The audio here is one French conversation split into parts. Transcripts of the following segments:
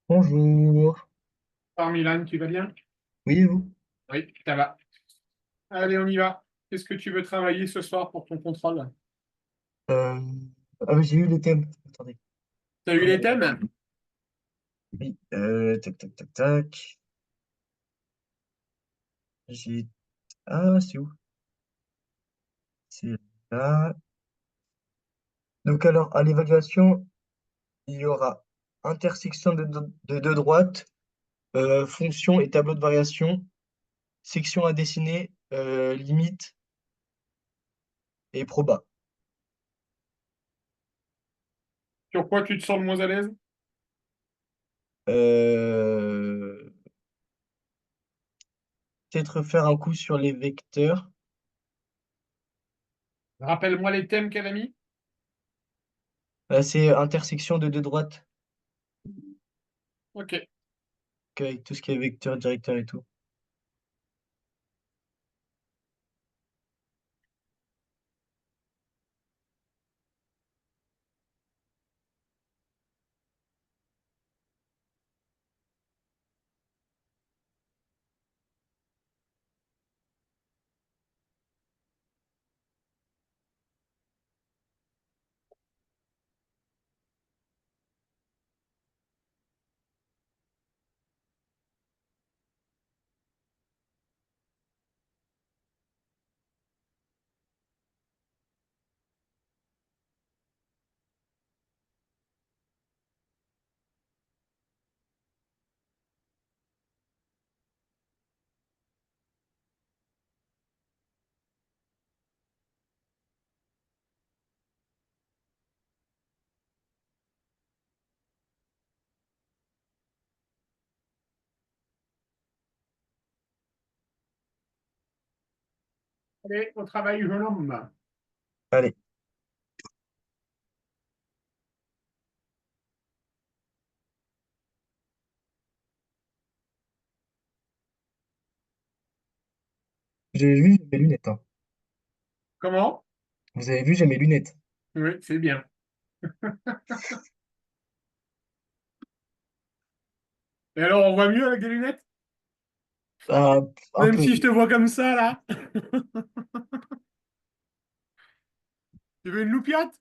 Bonjour. Alors Milan, tu vas bien? Oui, et vous? Oui, ça va. Allez, on y va. Qu'est-ce que tu veux travailler ce soir pour ton contrôle? Euh, Ah, oui, j'ai eu les thèmes. Attendez. T'as eu les thèmes? Oui, tac, tac, tac, tac. J'ai... Ah, c'est où? C'est là. Donc alors, à l'évaluation, il y aura intersection de deux droites, fonction et tableau de variation, section à dessiner, limite et proba. Sur quoi tu te sens le moins à l'aise? Euh, Peut-être faire un coup sur les vecteurs. Rappelle-moi les thèmes qu'elle a mis. C'est intersection de deux droites, Ok. avec tout ce qui est vecteur, directeur et tout. Allez, au travail, jeune homme. Allez, j'ai vu, j'ai mes lunettes, hein. Comment? Vous avez vu, j'ai mes lunettes. Oui, c'est bien. Et alors, on voit mieux avec des lunettes? Ah, un Même peu. si je te vois comme ça, là. Tu veux une loupiate?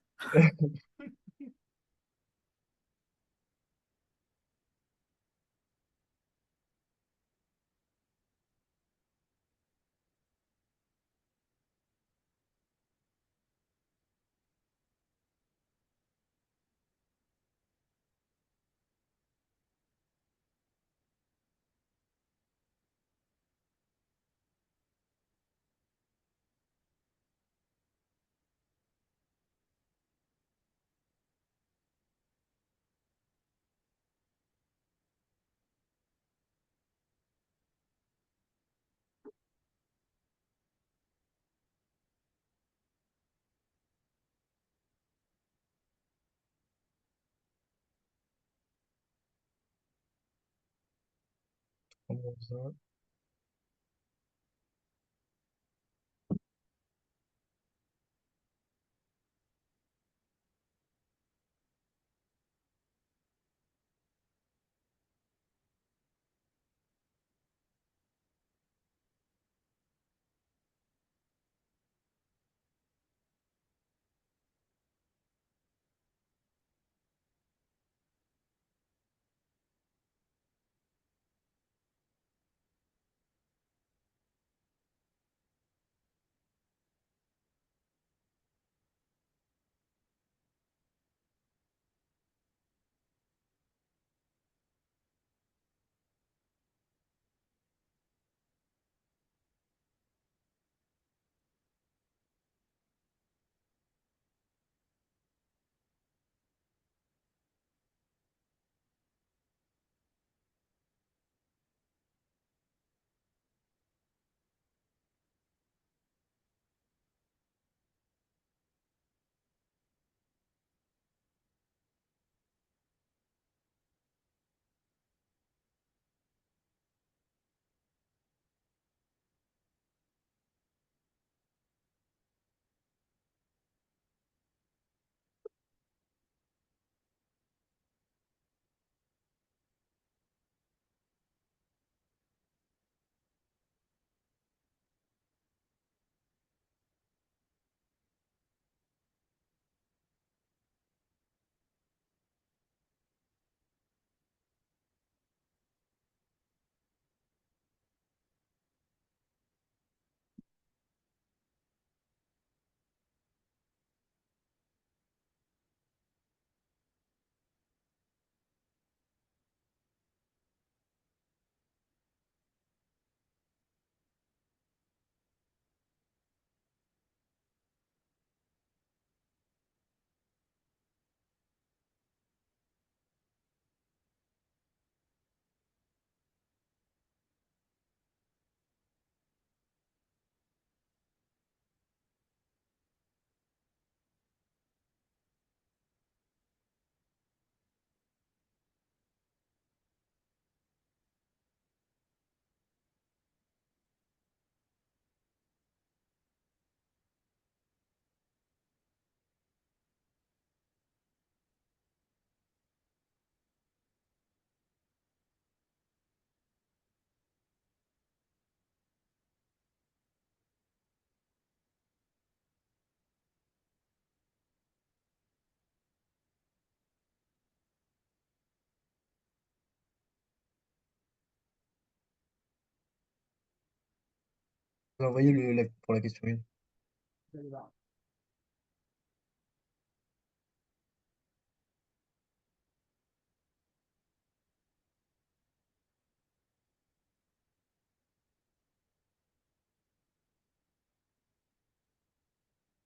vous envoyer pour la question 1.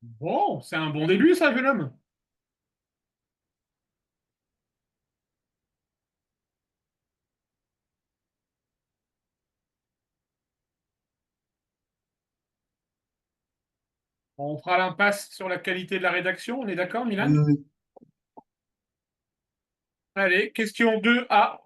Bon, c'est un bon début, ça, jeune homme. On fera l'impasse sur la qualité de la rédaction, on est d'accord, Milan? Oui, oui. Allez, question 2A.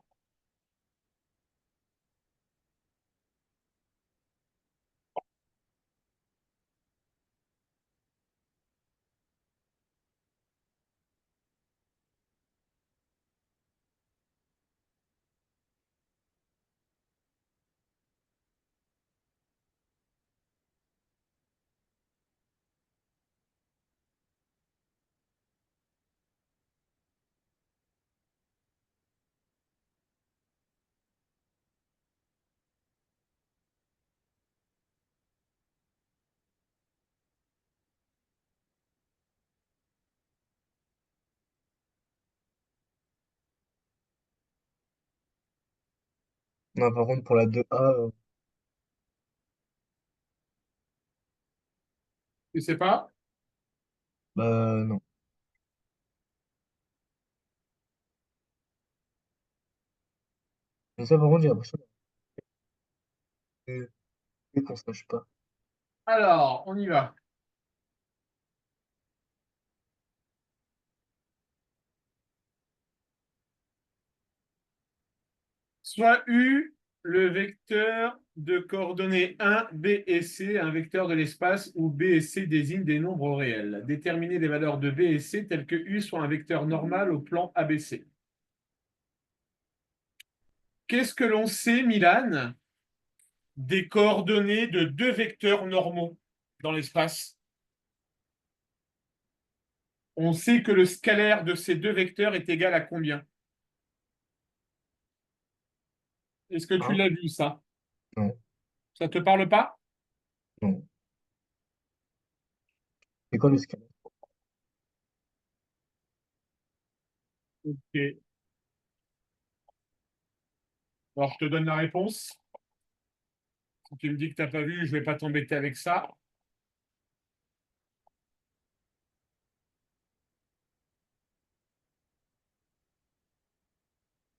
Non, par contre, pour la 2A, Tu sais pas? bah non. Mais ça, par contre, j'ai l'impression qu'on sache pas. Alors, on y va. Soit U, le vecteur de coordonnées 1, B et C, un vecteur de l'espace où B et C désignent des nombres réels. Déterminer les valeurs de B et C telles que U soit un vecteur normal au plan ABC. Qu'est-ce que l'on sait, Milan, des coordonnées de deux vecteurs normaux dans l'espace? On sait que le scalaire de ces deux vecteurs est égal à combien? Est-ce que tu Ah, l'as vu, ça? non, Ça te parle pas? non. C'est quoi le scalaire? Ok. Alors, je te donne la réponse. Si tu me dis que tu n'as pas vu, je ne vais pas t'embêter avec ça.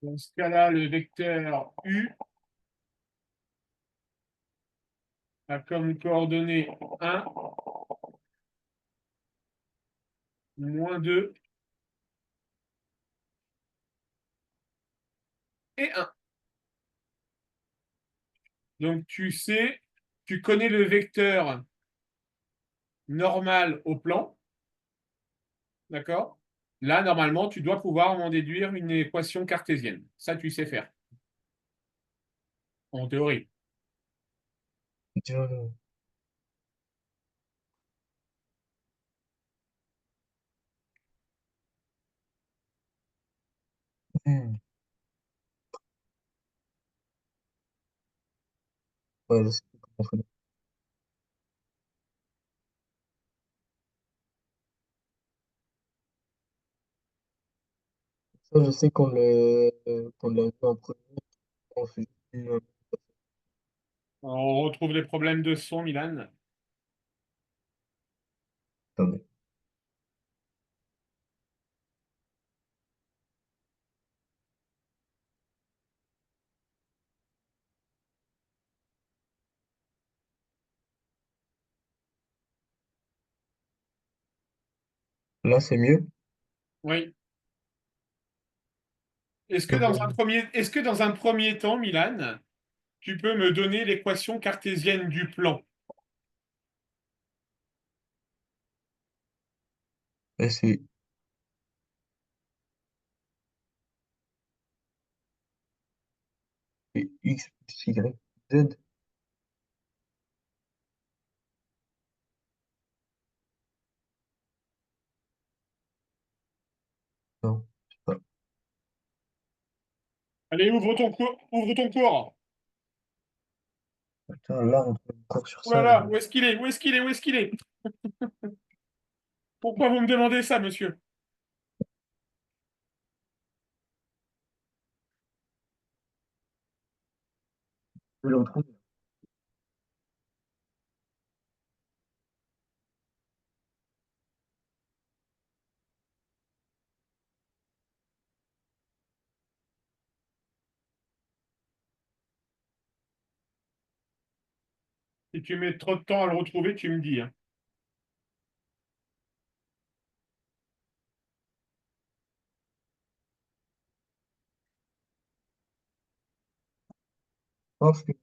Dans ce cas-là, le vecteur U a comme coordonnée 1, -2 et 1. Donc, tu sais, tu connais le vecteur normal au plan, d'accord? Là, normalement, tu dois pouvoir m'en déduire une équation cartésienne. Ça, tu sais faire, en théorie. Déjà, hmm. Ouais, je sais comment on fait. Ça, je sais qu'on l'a vu en premier, on fait On retrouve les problèmes de son, Milan. attendez. Là, c'est mieux. Oui. Est-ce que dans un Euh, premier, est-ce que dans un premier temps, Milan, tu peux me donner l'équation cartésienne du plan? là, c'est X plus Y, Z. Non, je sais pas. Allez, ouvre ton cours. Ouvre ton cours. Putain, là, on trouve une cours sur Oh là ça. là, où est-ce qu'il est? Où est-ce qu'il est? Où est-ce qu'il est? Pourquoi vous me demandez ça, monsieur? Je vais le retrouver. Si tu mets trop de temps à le retrouver, tu me dis, hein. Je pense que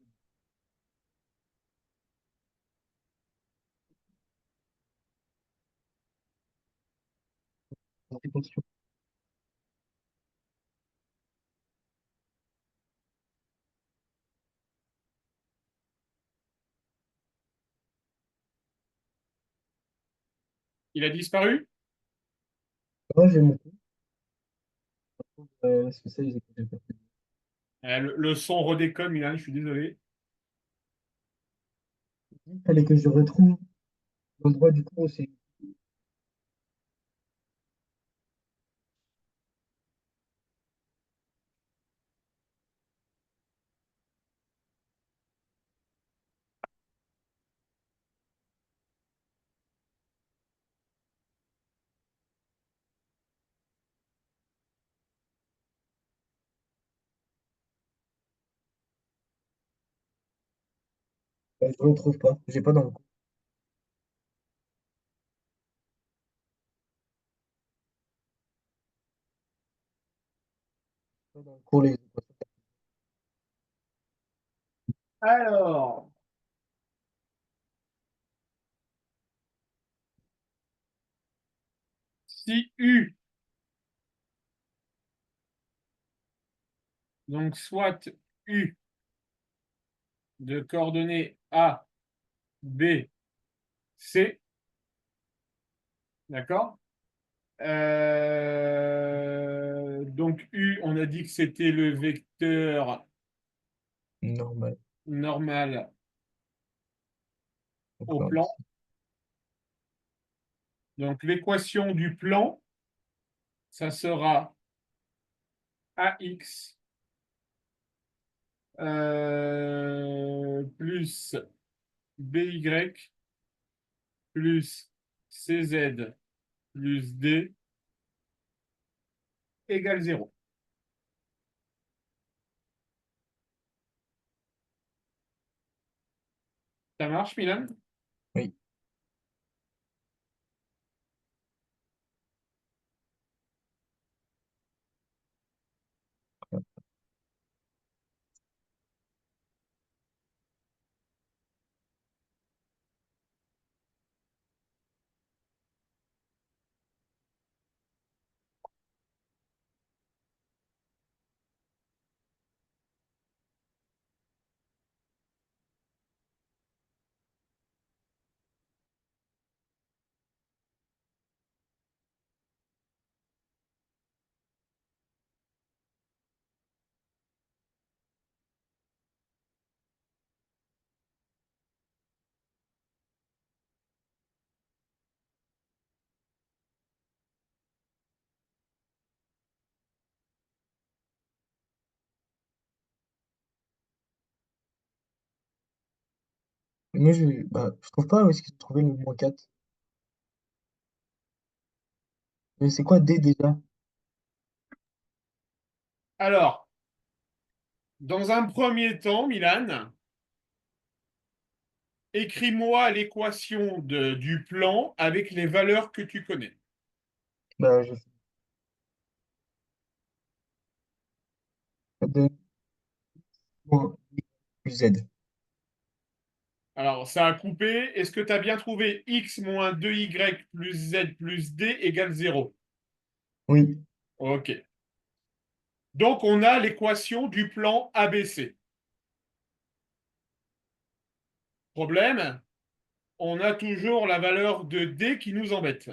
c'est une question. Il a disparu? Moi, j'ai mon cours. Parce que ça, ils écoutaient pas. Le son redéconne, Milan, je suis désolé. Il fallait que je retrouve l'endroit du cours où c'est. Je ne retrouve pas. J'ai pas dans le cours. Pas dans le cours, les équations. Alors, si U, donc soit U de coordonnées A, B, C, d'accord? Donc U, on a dit que c'était le vecteur Normal. normal Donc au là, plan. Donc l'équation du plan, ça sera AX plus BY plus CZ plus D égale 0. Ça marche, Milan? oui. Mais je trouve pas où est-ce qu'ils ont trouvé le -4. Mais c'est quoi D déjà? Alors, dans un premier temps, Milan, écris-moi l'équation du plan avec les valeurs que tu connais. Je sais pas. De moins I plus Z. Alors, ça a coupé. Est-ce que tu as bien trouvé x moins 2y plus z plus d égale 0? Oui. OK. Donc, on a l'équation du plan ABC. Problème, on a toujours la valeur de d qui nous embête.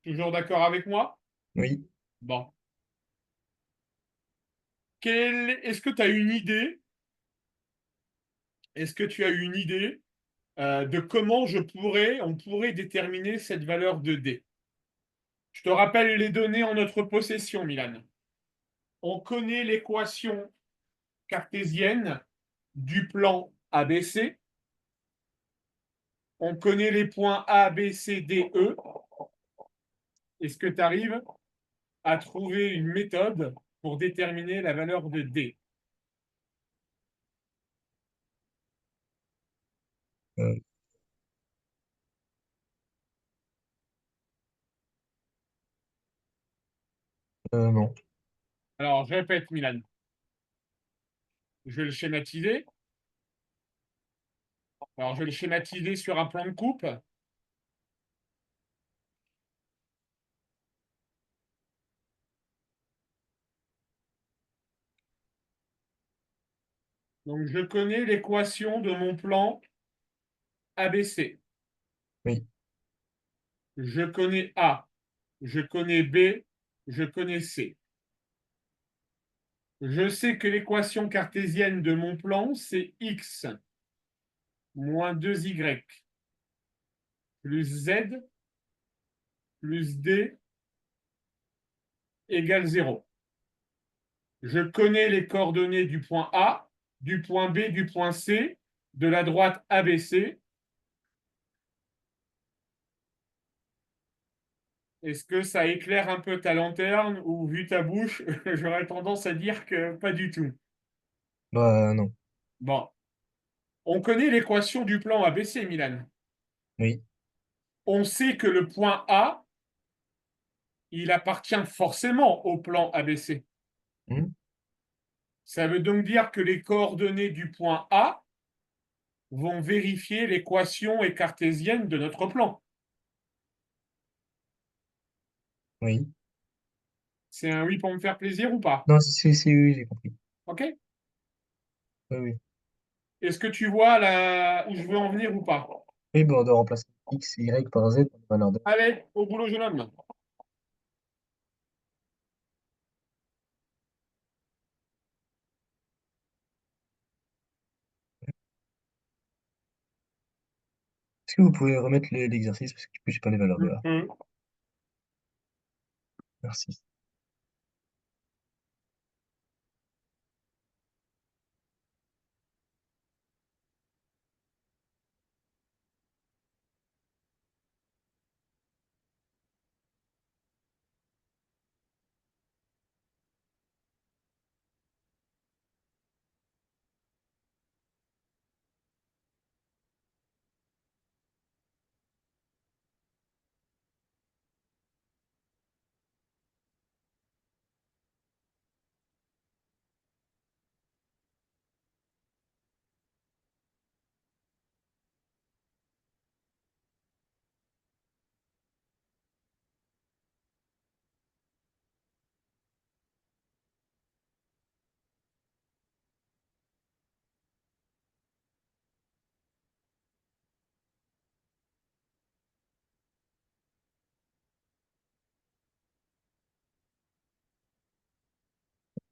Toujours d'accord avec moi? Oui. Bon. Est-ce que tu as une idée est-ce que tu as une idée de comment on pourrait déterminer cette valeur de D? Je te rappelle les données en notre possession, Milan. On connaît l'équation cartésienne du plan ABC. On connaît les points A, B, C, D, E. Est-ce que tu arrives à trouver une méthode pour déterminer la valeur de D? Euh, non. Alors, je répète, Milan. Je vais le schématiser. Alors, je vais le schématiser sur un plan de coupe. Donc, je connais l'équation de mon plan ABC. Oui. Je connais A, je connais B, je connais C. Je sais que l'équation cartésienne de mon plan, c'est x moins 2y plus z plus d égale 0. Je connais les coordonnées du point A, du point B, du point C, de la droite ABC. Est-ce que ça éclaire un peu ta lanterne ou, vu ta bouche, j'aurais tendance à dire que pas du tout? Bah, non. Bon, on connaît l'équation du plan ABC, Milan. Oui. On sait que le point A, il appartient forcément au plan ABC. Hmm. Ça veut donc dire que les coordonnées du point A vont vérifier l'équation cartésienne de notre plan. Oui. C'est un oui pour me faire plaisir ou pas? Non, oui, j'ai compris. OK? Oui, oui. Est-ce que tu vois là où je veux en venir ou pas? Oui, bah, on doit remplacer X, Y par Z dans la valeur de. Allez, au boulot, jeune homme. Est-ce que vous pouvez remettre l'exercice parce que du coup, j'ai pas les valeurs de A. Merci.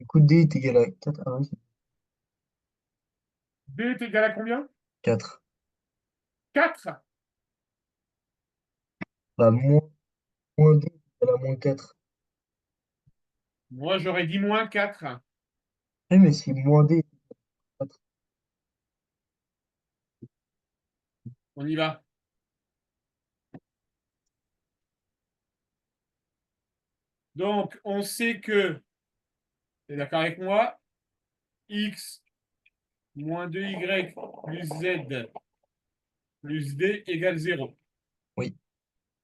Du coup, D est égal à 4. Ah oui, B est égal à combien? 4. 4. Bah, moins D est égal à moins 4. Moi, j'aurais dit moins 4. Oui, mais si moins D est 4. On y va. Donc, on sait que, tu es d'accord avec moi, x moins 2y plus z plus d égale 0. Oui.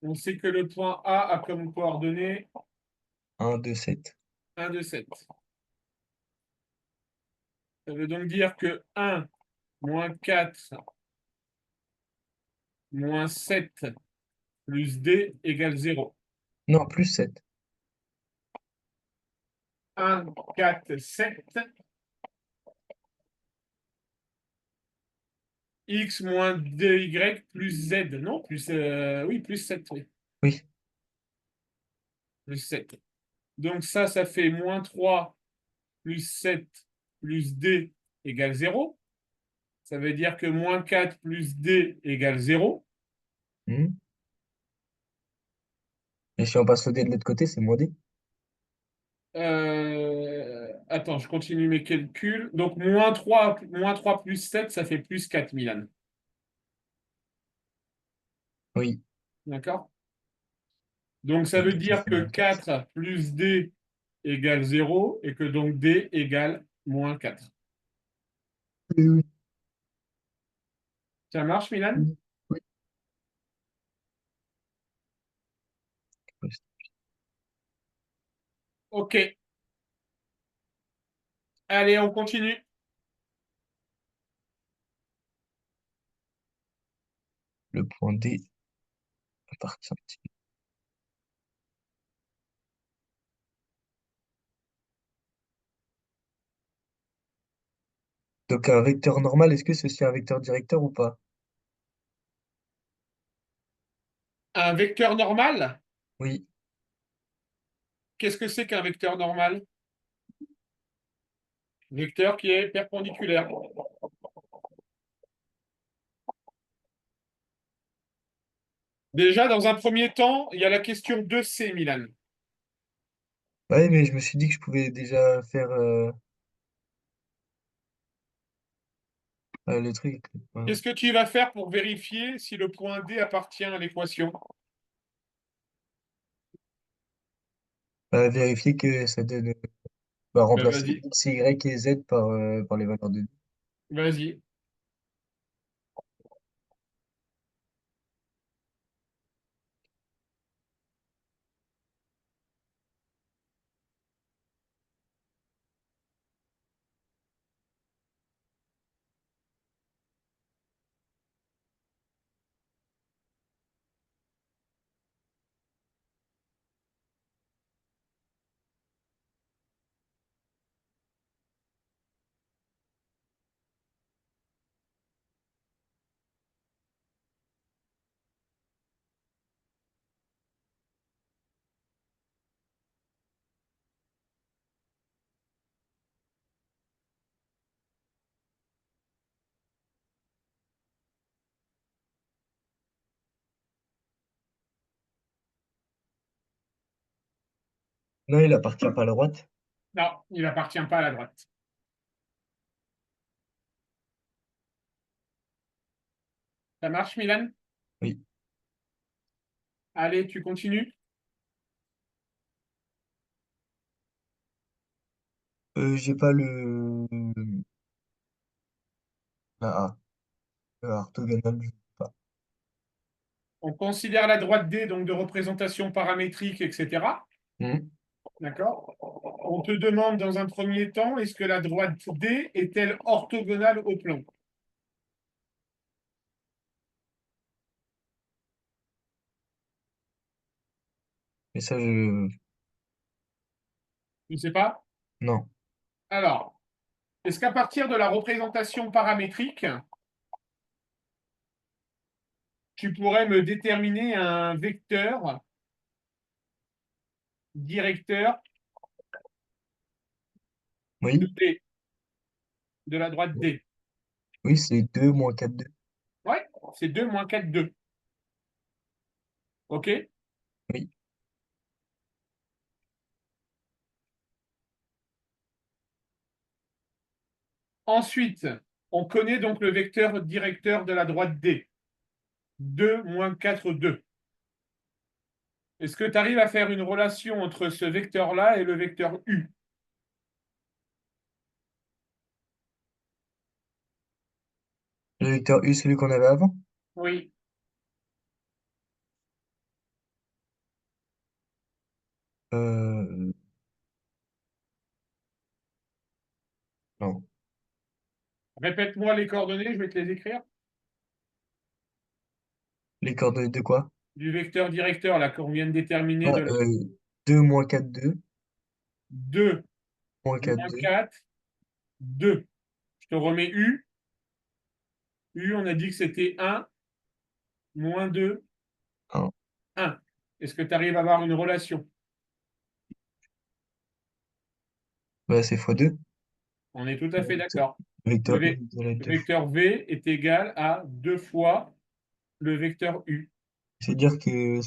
On sait que le point A a comme coordonnée 1, 2, 7. 1, 2, 7. Ça veut donc dire que 1 moins 4 moins 7 plus d égale 0. Non, plus 7. 1, 4, 7. X moins 2y plus z. Non, plus, oui, plus 7. Oui. Oui. Plus 7. Donc ça fait moins 3 plus 7 plus d égale 0. Ça veut dire que moins 4 plus D égale 0. Hmm. Et si on passe le dé de l'autre côté, c'est moins d. Attends, je continue mes calculs. Donc, moins 3 plus 7, ça fait plus 4, Milan. Oui. D'accord? Donc, ça veut Ok, ça dire fait que moins 4. 4 plus D égale 0 et que donc D égale moins 4. Oui, oui. Ça marche, Milan? Oui. Oui. Ok. Allez, on continue. Le point D appartient. Donc un vecteur normal, est-ce que c'est aussi un vecteur directeur ou pas? Un vecteur normal, Oui. qu'est-ce que c'est qu'un vecteur normal? Vecteur qui est perpendiculaire. Déjà, dans un premier temps, il y a la question 2C, Milan. Ouais, mais je me suis dit que je pouvais déjà faire le truc. Ouais. Qu'est-ce que tu vas faire pour vérifier si le point D appartient à l'équation? Vérifier que ça donne. Bah, remplacer Vas-y, X, Y et Z par les valeurs de. vas-y. Non, il appartient pas à la droite. Non, il n'appartient pas à la droite. Ça marche, Milan? Oui. Allez, tu continues. J'ai pas le. La A. Orthogonal, je sais pas. On considère la droite D donc de représentation paramétrique, etc. Hmm. D'accord? On te demande dans un premier temps, est-ce que la droite D est-elle orthogonale au plan? Mais ça, je. Je ne sais pas. Non. Alors, est-ce qu'à partir de la représentation paramétrique, tu pourrais me déterminer un vecteur directeur de Oui. D, de la droite D? Oui, c'est 2 moins 4 2. Ouais, c'est 2 moins 4, 2. OK? Oui. Ensuite, on connaît donc le vecteur directeur de la droite D. 2 moins 4, 2. Est-ce que tu arrives à faire une relation entre ce vecteur-là et le vecteur U? Le vecteur U, celui qu'on avait avant? Oui. Euh, non. Répète-moi les coordonnées, je vais te les écrire. Les coordonnées de quoi? Du vecteur directeur, là, qu'on vient de déterminer Ah, de 2 moins 4 2. 2 Moins 4 moins 2. 4, 2. Je te remets U. U, on a dit que c'était 1, moins 2, 1. 1. Est-ce que tu arrives à avoir une relation? Bah, c'est x2. On est tout à Le fait vecteur, d'accord. vecteur U égale Le 2 fois. vecteur V est égal à 2 fois le vecteur U. C'est-à-dire que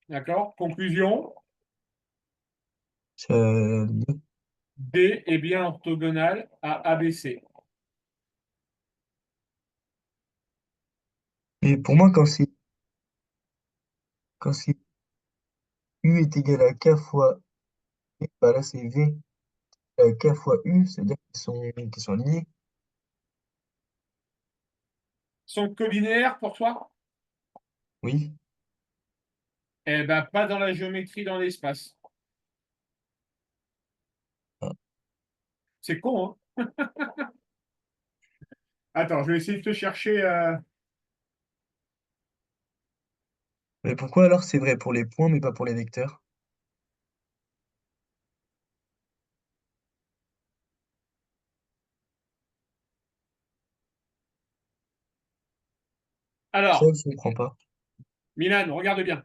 D'accord? Conclusion, ça, D est bien orthogonal à ABC. mais pour moi, quand c'est U est égal à K fois V, bah là c'est V K fois U, c'est-à-dire qu'ils sont alignés. Sont collinéaires pour toi? Oui. Eh ben, pas dans la géométrie dans l'espace. Ah. C'est con, hein? Attends, je vais essayer de te chercher. Mais pourquoi alors c'est vrai pour les points mais pas pour les vecteurs? Ça, Alors, je comprends pas. Milan, regarde bien.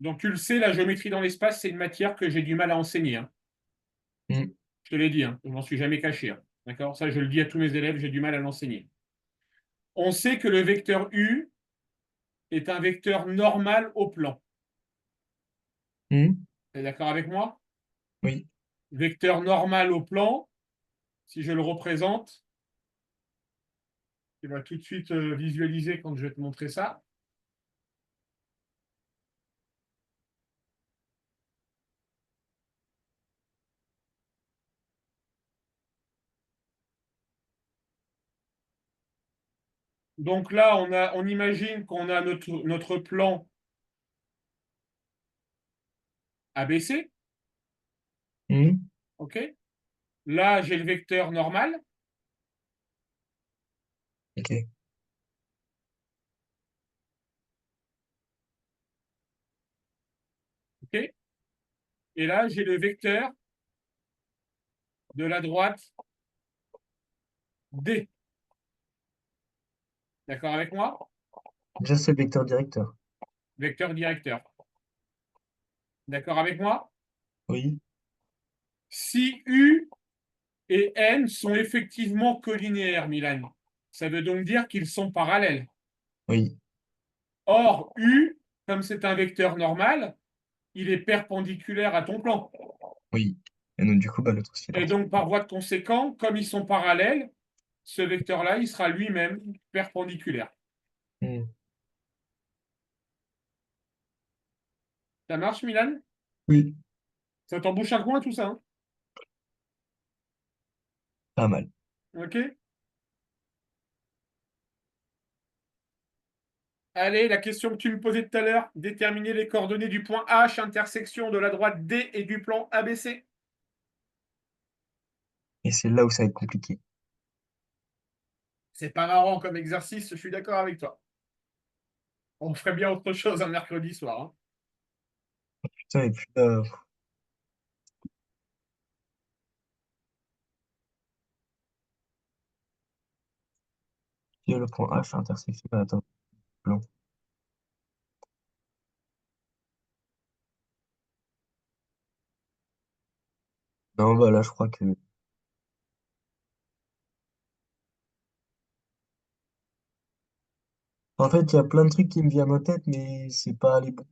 Donc, tu le sais, la géométrie dans l'espace, c'est une matière que j'ai du mal à enseigner, hein. Hmm. Je te l'ai dit, hein. Je m'en suis jamais caché, hein. D'accord? Ça, je le dis à tous mes élèves, j'ai du mal à l'enseigner. On sait que le vecteur U est un vecteur normal au plan. Hmm. Tu es d'accord avec moi? Oui. Vecteur normal au plan, si je le représente, tu vas tout de suite visualiser quand je vais te montrer ça. Donc là, on imagine qu'on a notre plan ABC. Hmm. OK? Là, j'ai le vecteur normal. Ok. OK? Et là, j'ai le vecteur de la droite D. D'accord avec moi? Déjà, c'est le vecteur directeur. Vecteur directeur. D'accord avec moi? Oui. Si U et N sont effectivement collinéaires, Milan, ça veut donc dire qu'ils sont parallèles. Oui. Or, U, comme c'est un vecteur normal, il est perpendiculaire à ton plan. Oui. Et donc, du coup, bah, l'autre aussi est Et parti. donc, par voie de conséquent, comme ils sont parallèles, ce vecteur-là, il sera lui-même perpendiculaire. Hmm. Ça marche, Milan? Oui. Ça t'embouche un coin, tout ça, hein? Pas mal. OK? Allez, la question que tu me posais tout à l'heure, déterminer les coordonnées du point H, intersection de la droite D et du plan ABC. Et c'est là où ça va être compliqué. C'est pas marrant comme exercice, je suis d'accord avec toi. On ferait bien autre chose un mercredi soir, hein. Putain, et puis là, il y a le point H intersection. Attends, blanc. Non, bah là, je crois que. En fait, il y a plein de trucs qui me viennent en tête, mais c'est pas les bons.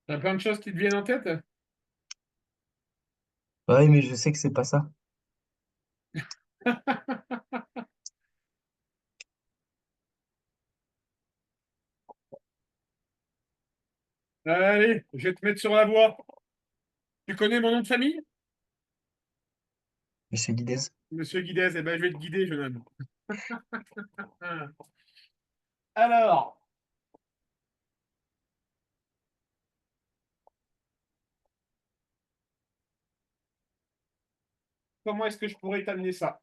T'as plein de choses qui te viennent en tête? Ouais, mais je sais que c'est pas ça. Allez, je vais te mettre sur la voie. Tu connais mon nom de famille? Monsieur Guidez. Monsieur Guidez, eh ben, je vais te guider, jeune homme. Alors, comment est-ce que je pourrais t'amener ça?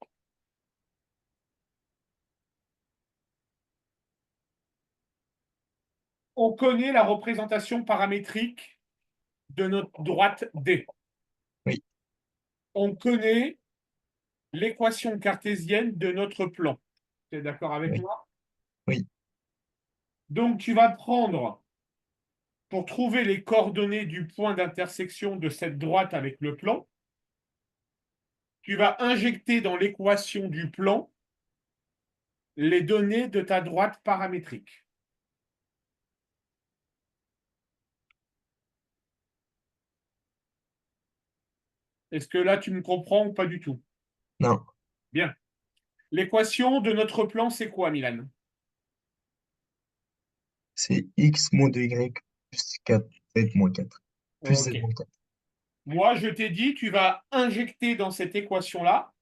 On connaît la représentation paramétrique de notre droite D. Oui, On connaît l'équation cartésienne de notre plan. Tu es d'accord avec oui, moi? oui. Donc, tu vas prendre pour trouver les coordonnées du point d'intersection de cette droite avec le plan, tu vas injecter dans l'équation du plan les données de ta droite paramétrique. Est-ce que là, tu me comprends ou pas du tout? Non, Bien. L'équation de notre plan, c'est quoi, Milan? c'est x moins 2y plus 4 z moins 4. Plus z Ok. moins 4. Moi, je t'ai dit, tu vas injecter dans cette équation-là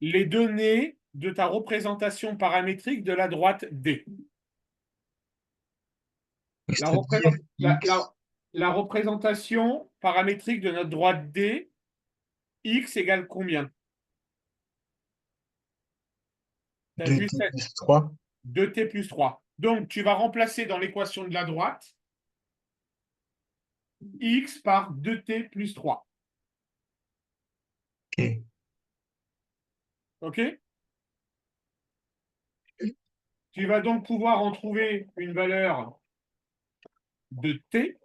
les données de ta représentation paramétrique de la droite D. La, C'est-à-dire x, la représentation paramétrique de notre droite D, x égale combien? Tu as juste 2t plus 3. 2t plus 3. Donc, tu vas remplacer dans l'équation de la droite x par 2t plus 3. Ok. OK? Tu vas donc pouvoir en trouver une valeur de t.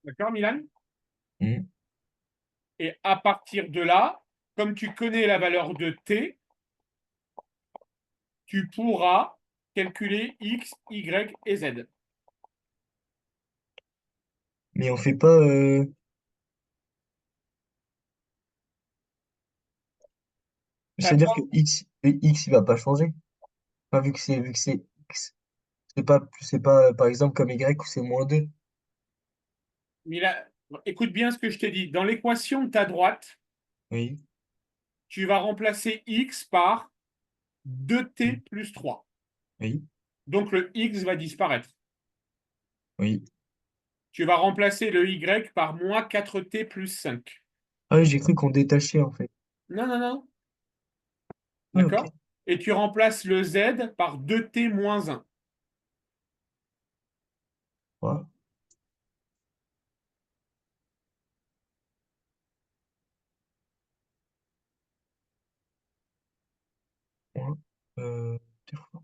D'accord, Milan? Hmm. Et à partir de là, comme tu connais la valeur de t, tu pourras calculer x, y et z. Mais on fait pas. Tu as C'est-à-dire trois. que x il va pas changer. Enfin, vu que c'est x, c'est pas par exemple comme y où c'est moins 2. Milan, écoute bien ce que je t'ai dit. Dans l'équation de ta droite, Oui, tu vas remplacer x par 2t oui, plus 3. oui, Donc le x va disparaître. oui. Tu vas remplacer le y par moins 4t plus 5. Ah oui, j'ai cru qu'on détachait en fait. Non, non, non. Ah, ok. D'accord? Et tu remplaces le z par 2t moins 1. Voilà. Voilà. Deux fois.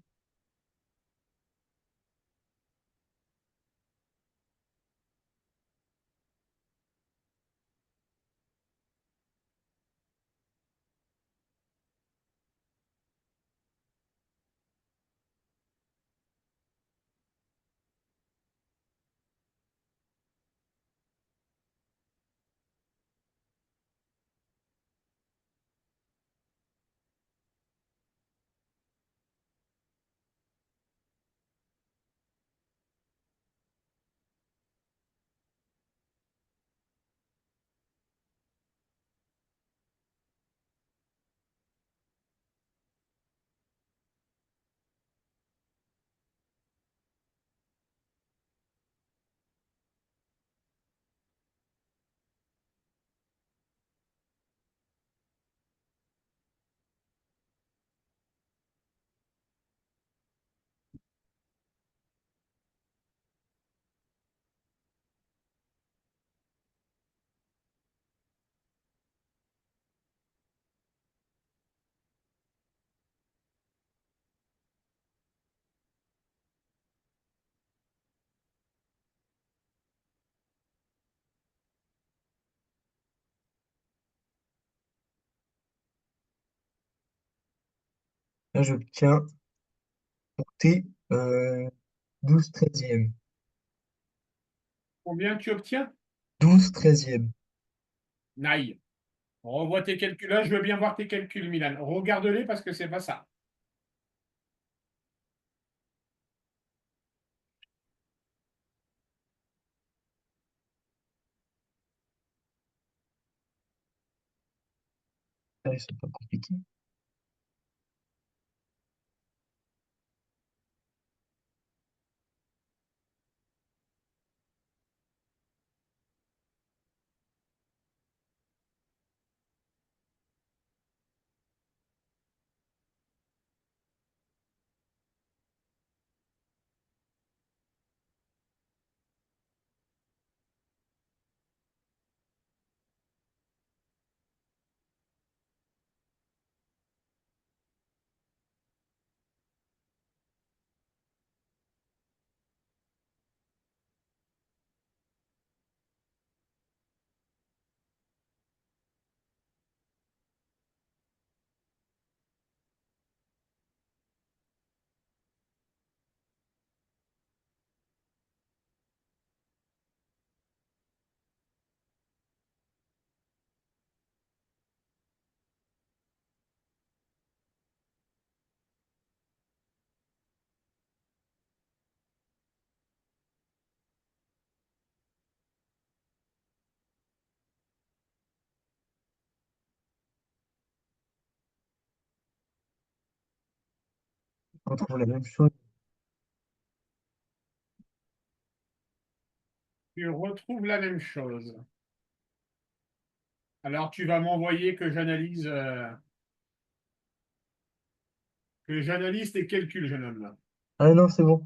Là, j'obtiens pour t 12 treizième. Combien tu obtiens? 12 treizième. Naï. Revois tes calculs. Là, je veux bien voir tes calculs, Milan. Regarde-les parce que c'est pas ça. Ah, ils sont pas compliqués. On retrouve la même chose. Tu retrouves la même chose. Alors, tu vas m'envoyer que j'analyse tes calculs, jeune homme. Là. Ah non, c'est bon.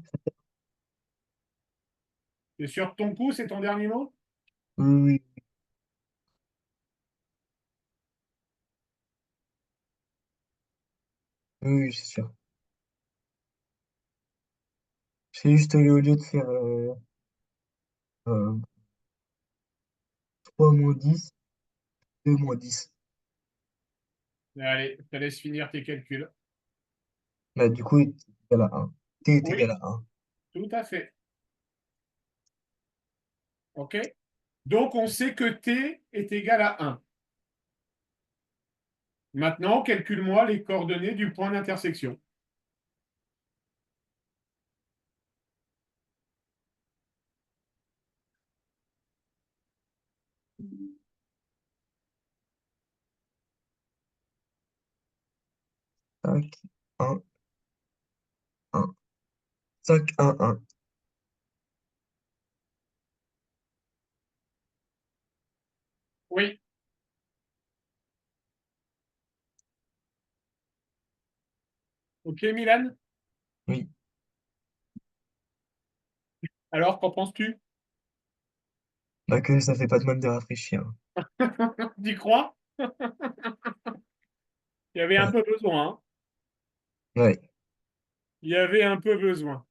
Et sur ton coup, c'est ton dernier mot? Oui, oui, oui, oui, c'est sûr. C'est juste au lieu de faire 3 moins 10, 2 moins 10. Allez, je te laisse finir tes calculs. Bah, du coup, t est égal à 1. T est égal Oui, à 1. tout à fait. OK? Donc, on sait que T est égal à 1. Maintenant, calcule-moi les coordonnées du point d'intersection. Tac, 1, 1. 5, 1, 1. Oui. OK, Milan? Oui. Alors, qu'en penses-tu? Bah, que ça fait pas de mal de rafraîchir. D'y crois? Il y avait un Ouais. peu besoin. Hein. Ouais. Il y avait un peu besoin.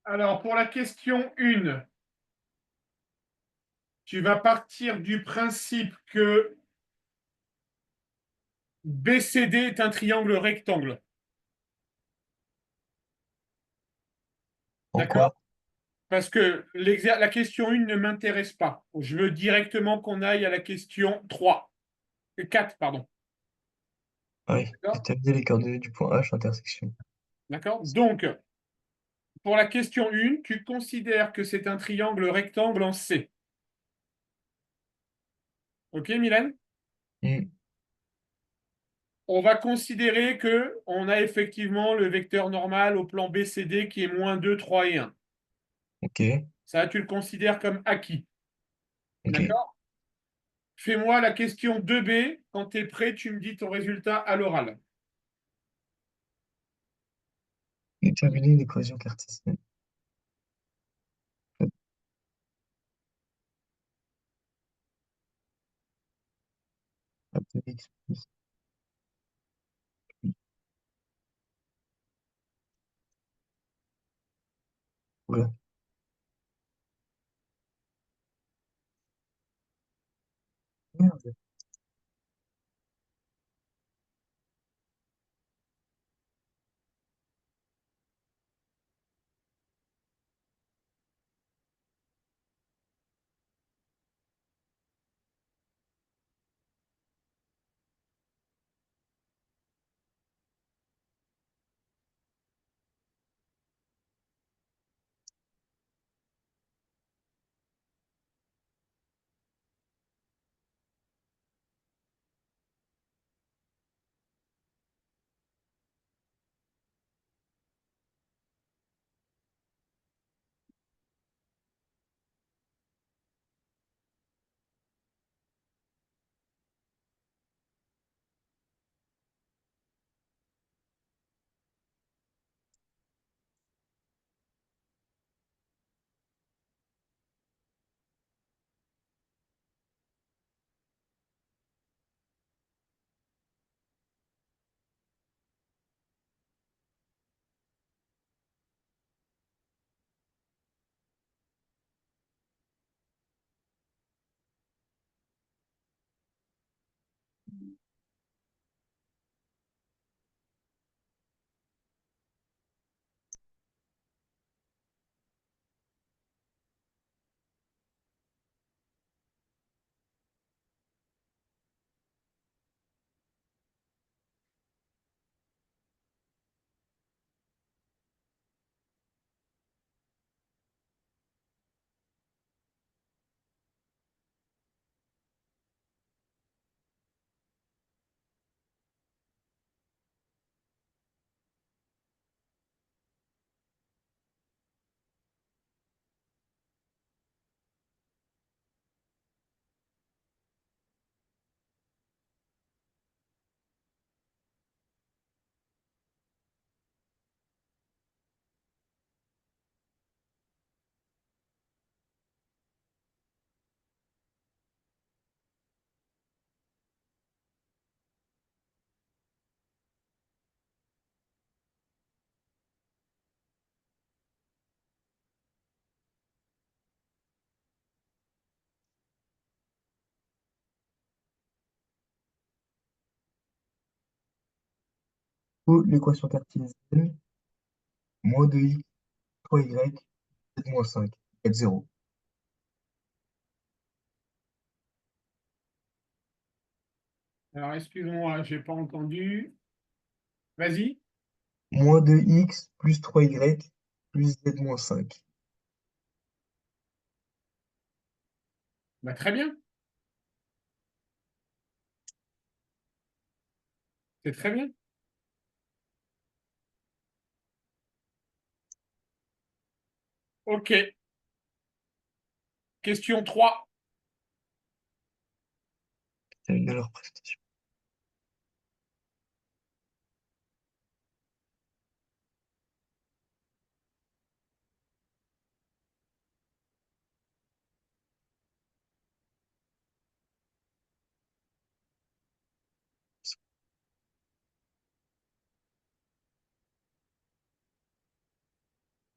Alors, pour la question 1, tu vas partir du principe que BCD est un triangle rectangle. En D'accord? quoi? Parce que la question 1 ne m'intéresse pas. Je veux directement qu'on aille à la question 3. 4, pardon. Ah oui. D'accord? Déterminer les coordonnées du point H intersection. D'accord? Donc, pour la question 1, tu considères que c'est un triangle rectangle en C. OK, Mylène? Hmm. On va considérer qu'on a effectivement le vecteur normal au plan BCD qui est moins 2, 3 et 1. Ok. Ça, tu le considères comme acquis. Ok. D'accord? Fais-moi la question 2B. Quand tu es prêt, tu me dis ton résultat à l'oral. Déterminer l'équation cartésienne. X plus y. Oula. Merde. Ou l'équation cartésienne, moins 2x, 3y, z moins 5, égale 0. Alors, excuse-moi, j'ai pas entendu. Vas-y. Moins 2x plus 3y plus z moins 5. Bah, très bien. C'est très bien. OK. Question 3. C'est une de leurs prestations.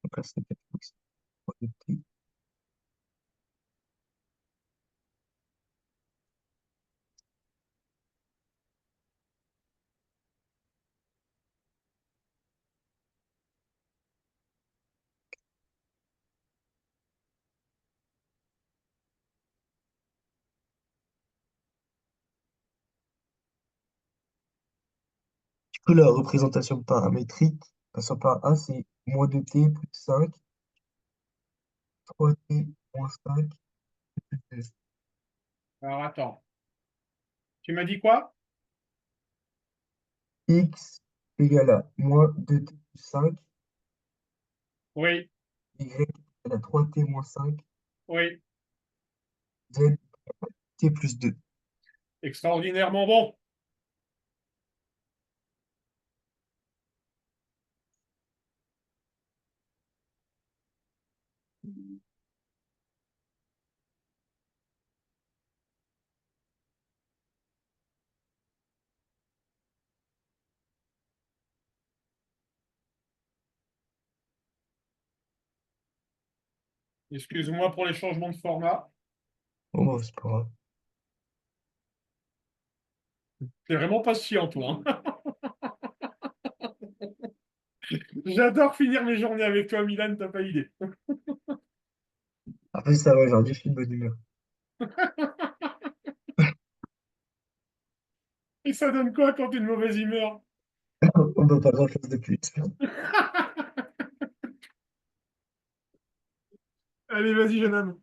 Donc là, c'est 4x moins 2t. Du coup, la représentation paramétrique passant par A, c'est moins 2t plus 5, 3t moins 5, plus 2. Alors, attends. Tu m'as dit quoi? X égale à moins 2t plus 5, Oui, y égale à 3t moins 5, oui. z t plus 2. Extraordinairement bon. Excuse-moi pour les changements de format. Bon, bah, c'est pas grave. T'es vraiment patient, toi, hein. J'adore finir mes journées avec toi, Milan, t'as pas idée. Après, ça va, aujourd'hui, je suis de bonne humeur. Et ça donne quoi quand t'es de mauvaise humeur? On n'a pas grand-chose de plus. Allez, vas-y, jeune homme.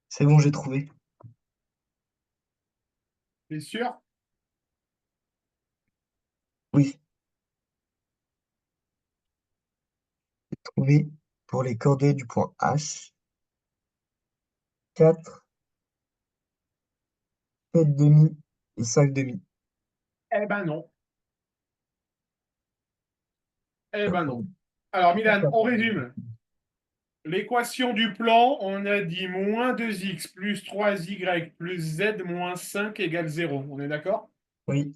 C'est bon, j'ai trouvé. T'es sûr? Oui, j'ai trouvé pour les coordonnées du point H, 4, 7 demi et 5 demi. Eh ben non. Eh ben D'accord. non. Alors, Milan, Pourquoi on pas? résume. L'équation du plan, on a dit moins 2x plus 3y plus z moins 5 égale 0. On est d'accord? Oui,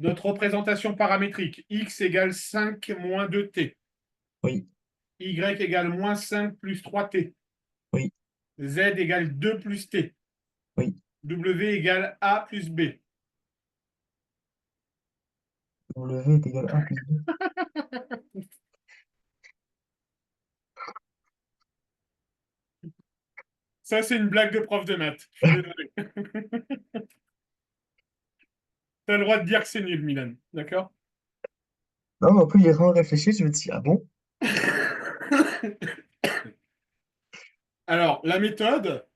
Notre représentation paramétrique, x égale 5 moins 2t, oui, y égale moins 5 plus 3t, oui, z égale 2 plus t, oui. w égale a plus b. W est égal à 1 plus 2. Ça, c'est une blague de prof de maths. Je suis désolé. T'as le droit de dire que c'est nul, Milan. D'accord? Non, mais après, j'ai vraiment réfléchi, je me dis, ah bon? Alors, la méthode,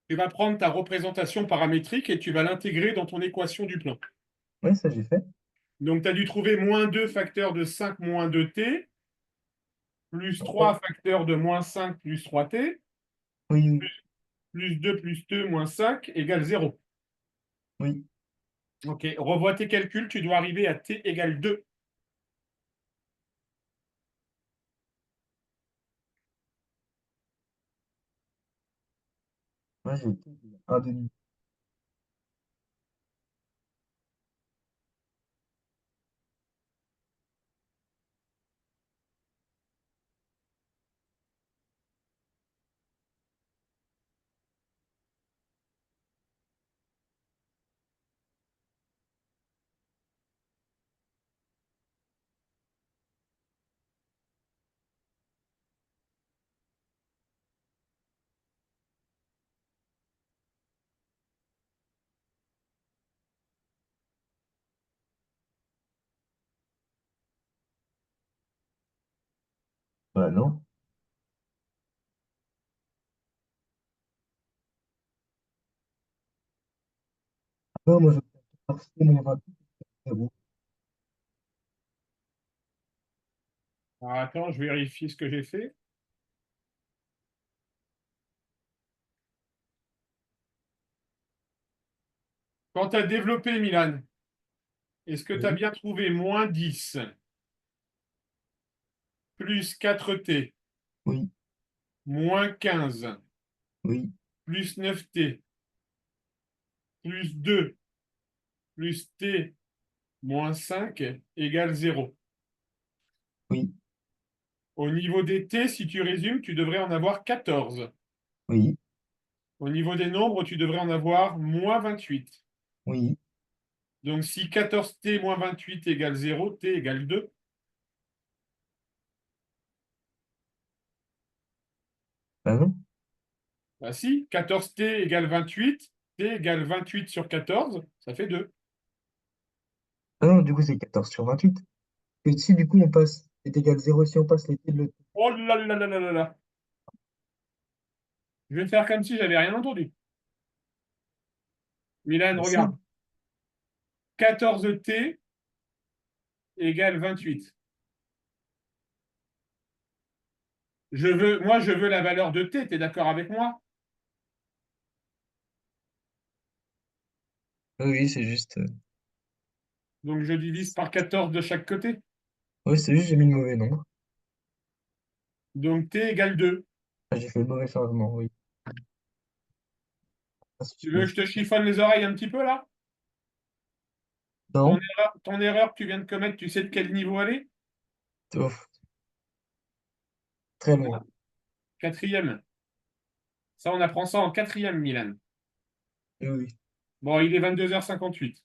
tu vas prendre ta représentation paramétrique et tu vas l'intégrer dans ton équation du plan. Oui, ça j'ai fait. Donc, tu as dû trouver moins 2 facteur de 5 moins 2t, plus 3 D'accord. facteur de moins 5 plus 3t, Oui, oui, plus 2 plus 2 moins 5 égale 0. oui. OK, revois tes calculs, tu dois arriver à t égale 2. Moi, j'ai 1 demi. Bah non. Non, moi, je vais faire C moins 20, 0. Alors, attends, je vérifie ce que j'ai fait. Quand tu as développé, Milan, est-ce que tu as Oui, bien trouvé moins 10 plus 4t oui, moins 15 oui, plus 9t plus 2 plus t moins 5 égale 0. oui, Au niveau des t, si tu résumes, tu devrais en avoir 14. oui, Au niveau des nombres, tu devrais en avoir moins 28. oui. Donc si 14t moins 28 égale 0, t égale 2. Bah non. Bah si, 14t égale 28, t égale 28 sur 14, ça fait 2. Ah non, du coup, c'est 14 sur 28. Et si, du coup, on passe, est égal 0 si on passe les t de l'autre. Oh là là là là là là. Je vais faire comme si j'avais rien entendu. Milan, C'est ça. regarde. 14t égale 28. Moi, je veux la valeur de t, t'es d'accord avec moi? Oui, oui, c'est juste. Donc, je divise par 14 de chaque côté. Oui, c'est juste, j'ai mis le mauvais nombre. Donc, t égale 2. Ah, j'ai fait le mauvais changement, oui. Ah, si tu Tu veux veux, que je te chiffonne les oreilles un petit peu, là? non, Ton erreur que tu viens de commettre, tu sais de quel niveau elle est? ouf, très loin. Quatrième. Ça, on apprend ça en quatrième, Milan. Oui, oui. Bon, il est 22h58.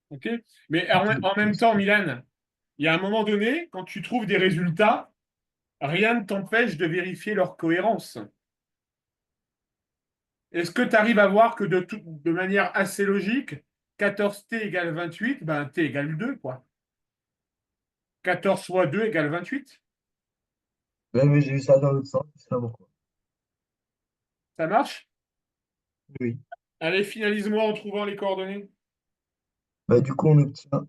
OK? Mais Ok, en même temps, Milan, il y a un moment donné, quand tu trouves des résultats, rien ne t'empêche de vérifier leur cohérence. Est-ce que tu arrives à voir que de manière assez logique, 14t égale 28, ben t égale 2, quoi. 14 fois 2 égale 28. là, mais j'ai eu ça dans l'autre sens, je sais pas pourquoi. Ça marche? Oui. Allez, finalise-moi en trouvant les coordonnées. Bah, du coup, on obtient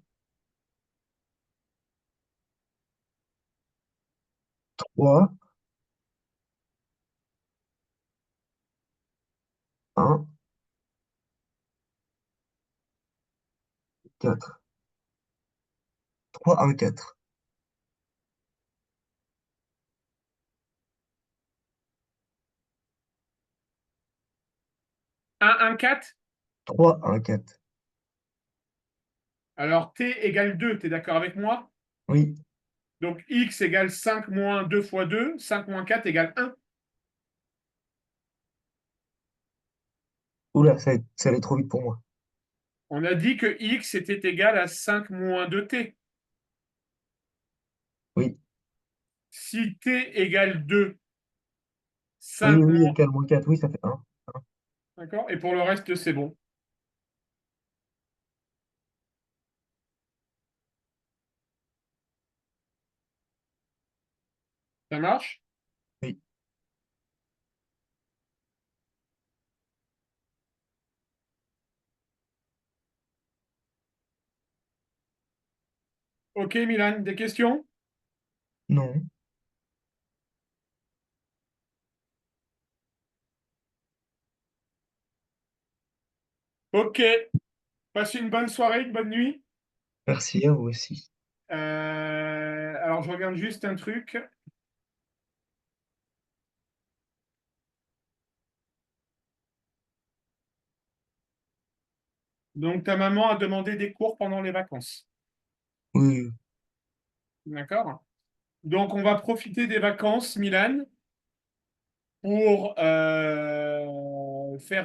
3, 1, 4. 3, 1, 4. 1, 1, 4. 3, 1, 4. Alors t égale 2, tu es d'accord avec moi? Oui. Donc x égale 5 moins 2 fois 2, 5 moins 4 égale 1. Oula, ça allait trop vite pour moi. On a dit que x était égal à 5 moins 2t. Oui. Si t égale 2, Oui, 5 oui, oui, moins... et 4 moins 4, oui, ça fait 1. D'accord? Et pour le reste, c'est bon. Ça marche? Oui. Ok, Milan, des questions? Non. Ok, passe une bonne soirée, une bonne nuit. Merci à vous aussi. Alors, je regarde juste un truc. Donc, ta maman a demandé des cours pendant les vacances. Oui, oui. D'accord? Donc, on va profiter des vacances, Milan, pour faire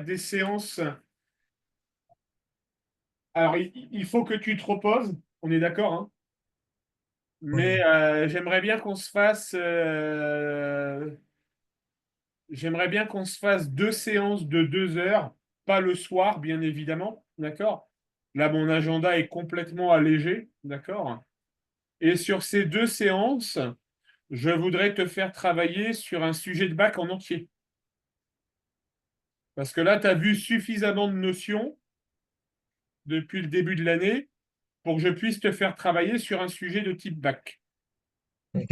des séances. Alors, il faut que tu te reposes, on est d'accord, hein? Mais Oui. j'aimerais bien qu'on se fasse 2 séances de 2 heures, pas le soir, bien évidemment, d'accord? Là, mon agenda est complètement allégé, d'accord? Et sur ces 2 séances, je voudrais te faire travailler sur un sujet de bac en entier. Parce que là, tu as vu suffisamment de notions depuis le début de l'année pour que je puisse te faire travailler sur un sujet de type bac. Ok.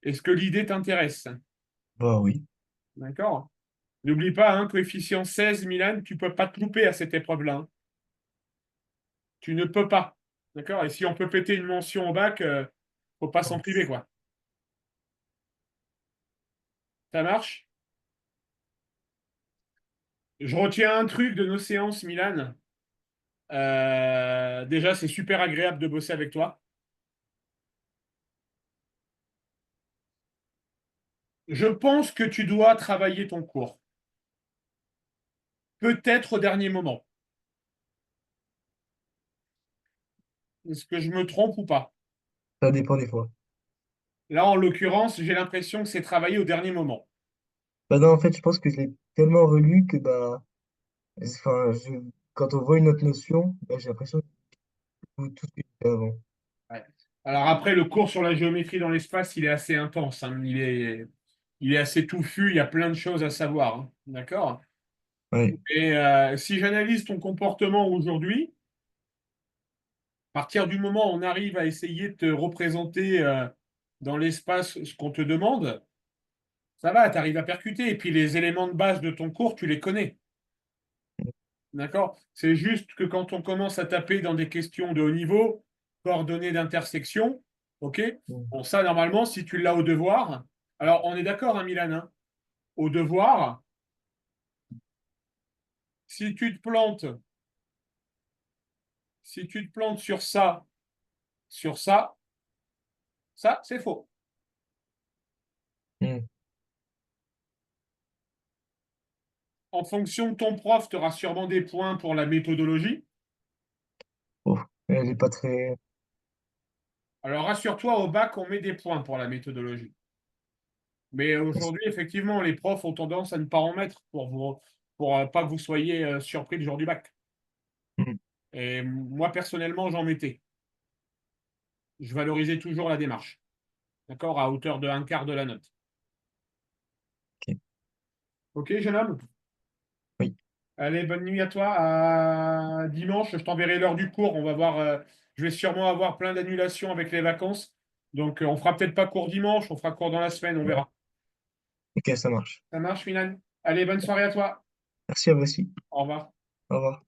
Est-ce que l'idée t'intéresse? Bah oui. D'accord? N'oublie pas, hein, coefficient 16, Milan, tu ne peux pas te louper à cette épreuve-là, hein. Tu ne peux pas. D'accord? Et si on peut péter une mention au bac, faut pas s'en priver, quoi. Ça marche? Je retiens un truc de nos séances, Milan. Déjà, c'est super agréable de bosser avec toi. Je pense que tu dois travailler ton cours. Peut-être au dernier moment. Est-ce que je me trompe ou pas? Ça dépend des fois. Là, en l'occurrence, j'ai l'impression que c'est travaillé au dernier moment. Bah non, en fait, je pense que je l'ai tellement relu que, bah, enfin, quand on voit une autre notion, bah, j'ai l'impression que tout ce que j'ai fait avant. Ouais. Alors après, le cours sur la géométrie dans l'espace, il est assez intense, hein. il est assez touffu, il y a plein de choses à savoir, hein. D'accord? Ouais. Et si j'analyse ton comportement aujourd'hui, à partir du moment où on arrive à essayer de te représenter dans l'espace ce qu'on te demande, ça va, tu arrives à percuter. Et puis les éléments de base de ton cours, tu les connais. D'accord? C'est juste que quand on commence à taper dans des questions de haut niveau, coordonnées d'intersection, OK? Mm. Bon, ça, normalement, si tu l'as au devoir, alors on est d'accord, hein, Milan, hein, au devoir, si tu te plantes, si tu te plantes sur ça, c'est faux. Mm. En fonction de ton prof, tu auras sûrement des points pour la méthodologie. Oh, elle est pas très. Alors rassure-toi, au bac, on met des points pour la méthodologie. Mais aujourd'hui, effectivement, les profs ont tendance à ne pas en mettre pour pas que vous soyez surpris le jour du bac. Mm. Et moi, personnellement, j'en mettais. Je valorisais toujours la démarche, d'accord, à hauteur de un quart de la note. Ok. OK, jeune homme? Oui. Allez, bonne nuit à toi. À dimanche, je t'enverrai l'heure du cours. On va voir, je vais sûrement avoir plein d'annulations avec les vacances. Donc, on fera peut-être pas cours dimanche, on fera cours dans la semaine, on Ouais. verra. Ok, ça marche. Ça marche, Milan? Allez, bonne soirée à toi. Merci à vous aussi. Au revoir. Au revoir.